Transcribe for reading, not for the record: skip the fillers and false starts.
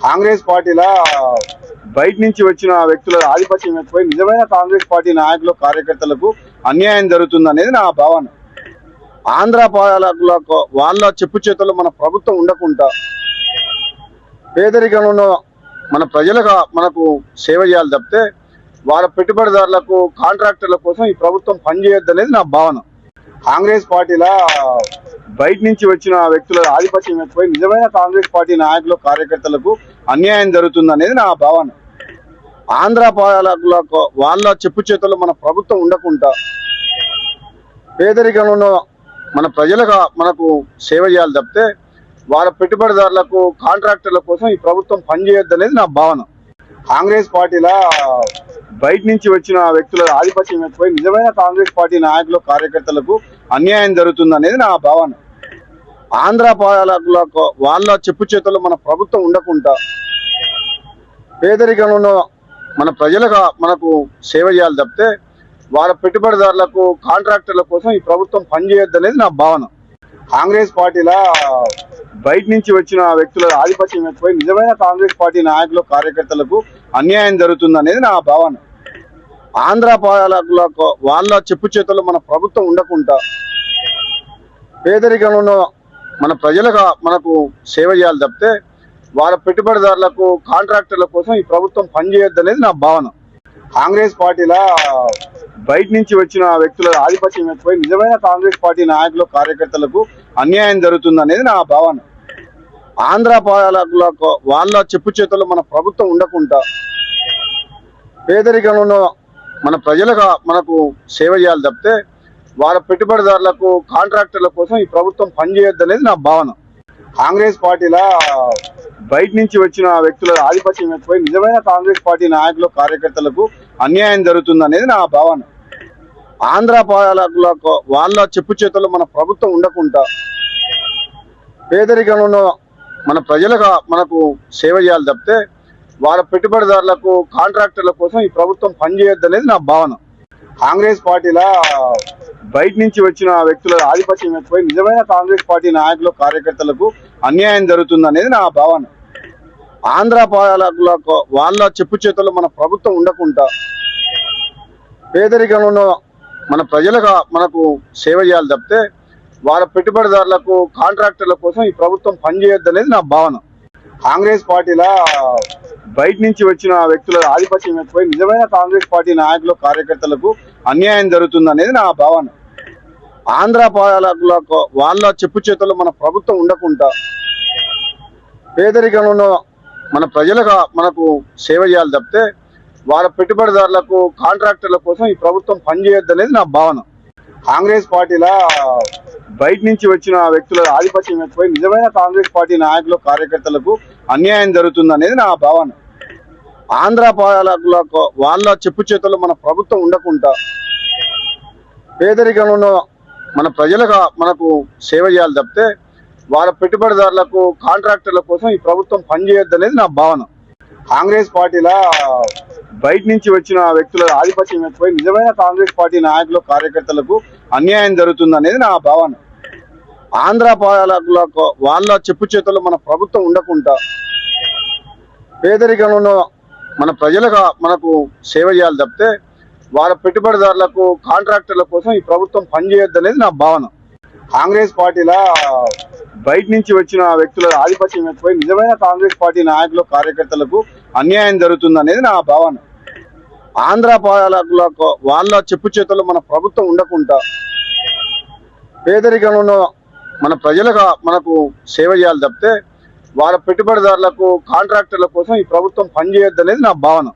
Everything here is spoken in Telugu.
కాంగ్రెస్ పార్టీలో బయట నుంచి వచ్చిన వ్యక్తుల ఆధిపత్యం ఎక్కువై నిజమైన కాంగ్రెస్ పార్టీ నాయకులు కార్యకర్తలకు అన్యాయం జరుగుతుందనేది నా భావన. ఆంధ్ర పాలకులకు వాళ్ళ చెప్పు చేతుల్లో మన ప్రభుత్వం ఉండకుండా పేదరికంలో మన ప్రజలకు మనకు సేవ చేయాలి తప్పితే వాళ్ళ పెట్టుబడిదారులకు కాంట్రాక్టర్ల కోసం ఈ ప్రభుత్వం పనిచేయొద్దనేది నా భావన. కాంగ్రెస్ పార్టీలో బయట నుంచి వచ్చిన వ్యక్తుల ఆధిపత్యం ఎక్కువై నిజమైన కాంగ్రెస్ పార్టీ నాయకులు కార్యకర్తలకు అన్యాయం జరుగుతుందనేది నా భావన. ఆంధ్ర పాలకులకు వాళ్ళ చెప్పు చేతుల్లో మన ప్రభుత్వం ఉండకుండా పేదరికంలో మన ప్రజలకు మనకు సేవ చేయాలి తప్పితే వాళ్ళ పెట్టుబడిదారులకు కాంట్రాక్టర్ల కోసం ఈ ప్రభుత్వం పనిచేయొద్దనేది నా భావన. కాంగ్రెస్ పార్టీలో బయట నుంచి వచ్చిన వ్యక్తుల ఆధిపత్యం ఎక్కువై నిజమైన కాంగ్రెస్ పార్టీ నాయకులు కార్యకర్తలకు అన్యాయం జరుగుతుందనేది నా భావన. ఆంధ్ర పాలకులకు వాళ్ళ చెప్పు చేతుల్లో మన ప్రభుత్వం ఉండకుండా పేదరికంలో మన ప్రజలకు మనకు సేవ చేయాలి తప్పితే వాళ్ళ పెట్టుబడిదారులకు కాంట్రాక్టర్ల కోసం ఈ ప్రభుత్వం పనిచేయొద్దనేది నా భావన. కాంగ్రెస్ పార్టీలో బయట నుంచి వచ్చిన వ్యక్తుల ఆధిపత్యం ఎక్కువై నిజమైన కాంగ్రెస్ పార్టీ నాయకులు కార్యకర్తలకు అన్యాయం జరుగుతుందనేది నా భావన. ఆంధ్ర పాలకులకు వాళ్ళ చెప్పు చేతుల్లో మన ప్రభుత్వం ఉండకుండా పేదరికంలో మన ప్రజలకు మనకు సేవ చేయాలి తప్పితే వాళ్ళ పెట్టుబడిదారులకు కాంట్రాక్టర్ల కోసం ఈ ప్రభుత్వం పనిచేయొద్దనేది నా భావన. కాంగ్రెస్ పార్టీలో బయట నుంచి వచ్చిన వ్యక్తుల ఆధిపత్యం ఎక్కువై నిజమైన కాంగ్రెస్ పార్టీ నాయకులు కార్యకర్తలకు అన్యాయం జరుగుతుందనేది నా భావన. ఆంధ్ర పాలకులకు వాళ్ళ చెప్పు చేతుల్లో మన ప్రభుత్వం ఉండకుండా పేదరికంలో మన ప్రజలకు మనకు సేవ చేయాలి తప్పితే వాళ్ళ పెట్టుబడిదారులకు కాంట్రాక్టర్ల కోసం ఈ ప్రభుత్వం పనిచేయొద్దనేది నా భావన. కాంగ్రెస్ పార్టీలో బయట నుంచి వచ్చిన వ్యక్తుల ఆధిపత్యం ఎక్కువై నిజమైన కాంగ్రెస్ పార్టీ నాయకులు కార్యకర్తలకు అన్యాయం జరుగుతుందనేది నా భావన. ఆంధ్ర పాలకులకు వాళ్ళ చెప్పు చేతుల్లో మన ప్రభుత్వం ఉండకుండా పేదరికంలో మన ప్రజలకు మనకు సేవ చేయాలి తప్పితే వాళ్ళ పెట్టుబడిదారులకు కాంట్రాక్టర్ల కోసం ఈ ప్రభుత్వం పనిచేయొద్దనేది నా భావన. కాంగ్రెస్ పార్టీలో బయట నుంచి వచ్చిన వ్యక్తుల ఆధిపత్యం ఎక్కువై నిజమైన కాంగ్రెస్ పార్టీ నాయకులు కార్యకర్తలకు అన్యాయం జరుగుతుందనేది నా భావన. ఆంధ్ర పాలకులకు వాళ్ళ చెప్పు చేతుల్లో మన ప్రభుత్వం ఉండకుండా పేదరికంలో మన ప్రజలకు మనకు సేవ చేయాలి తప్పితే వాళ్ళ పెట్టుబడిదారులకు కాంట్రాక్టర్ల కోసం ఈ ప్రభుత్వం పనిచేయొద్దనేది నా భావన. కాంగ్రెస్ పార్టీలో బయట నుంచి వచ్చిన వ్యక్తుల ఆధిపత్యం ఎక్కువై నిజమైన కాంగ్రెస్ పార్టీ నాయకులు కార్యకర్తలకు అన్యాయం జరుగుతుందనేది నా భావన. ఆంధ్ర పాలకులకు వాళ్ళ చెప్పు చేతుల్లో మన ప్రభుత్వం ఉండకుండా పేదరికంలో మన ప్రజలకు మనకు సేవ చేయాలి తప్పితే వాళ్ళ పెట్టుబడిదారులకు కాంట్రాక్టర్ల కోసం ఈ ప్రభుత్వం పనిచేయొద్దనేది నా భావన. కాంగ్రెస్ పార్టీలో బయట నుంచి వచ్చిన వ్యక్తుల ఆధిపత్యం ఎక్కువై నిజమైన కాంగ్రెస్ పార్టీ నాయకులు కార్యకర్తలకు అన్యాయం జరుగుతుందనేది నా భావన. ఆంధ్ర పాలకులకు వాళ్ళ చెప్పు చేతుల్లో మన ప్రభుత్వం ఉండకుండా పేదరికంలో మన ప్రజలకు మనకు సేవ చేయాలి తప్పితే వాళ్ళ పెట్టుబడిదారులకు కాంట్రాక్టర్ల కోసం ఈ ప్రభుత్వం పనిచేయొద్దనేది నా భావన. కాంగ్రెస్ పార్టీలో బయట నుంచి వచ్చిన వ్యక్తుల ఆధిపత్యం ఎక్కువై నిజమైన కాంగ్రెస్ పార్టీ నాయకులు కార్యకర్తలకు అన్యాయం జరుగుతుందనేది నా భావన. ఆంధ్ర పాలకులకు వాళ్ళ చెప్పు చేతుల్లో మన ప్రభుత్వం ఉండకుండా పేదరికంలో మన ప్రజలకు మనకు సేవ చేయాలి తప్పితే వాళ్ళ పెట్టుబడిదారులకు కాంట్రాక్టర్ల కోసం ఈ ప్రభుత్వం పనిచేయొద్దనేది నా భావన. కాంగ్రెస్ పార్టీలో బయట నుంచి వచ్చిన వ్యక్తుల ఆధిపత్యం ఎక్కువై నిజమైన కాంగ్రెస్ పార్టీ నాయకులు కార్యకర్తలకు అన్యాయం జరుగుతుందనేది నా భావన. ఆంధ్ర పాలకులకు వాళ్ళ చెప్పు చేతుల్లో మన ప్రభుత్వం ఉండకుండా పేదరికంలో మన ప్రజలకు మనకు సేవ చేయాలి తప్పితే వాళ్ళ పెట్టుబడిదారులకు కాంట్రాక్టర్ల కోసం ఈ ప్రభుత్వం పనిచేయొద్దనేది నా భావన.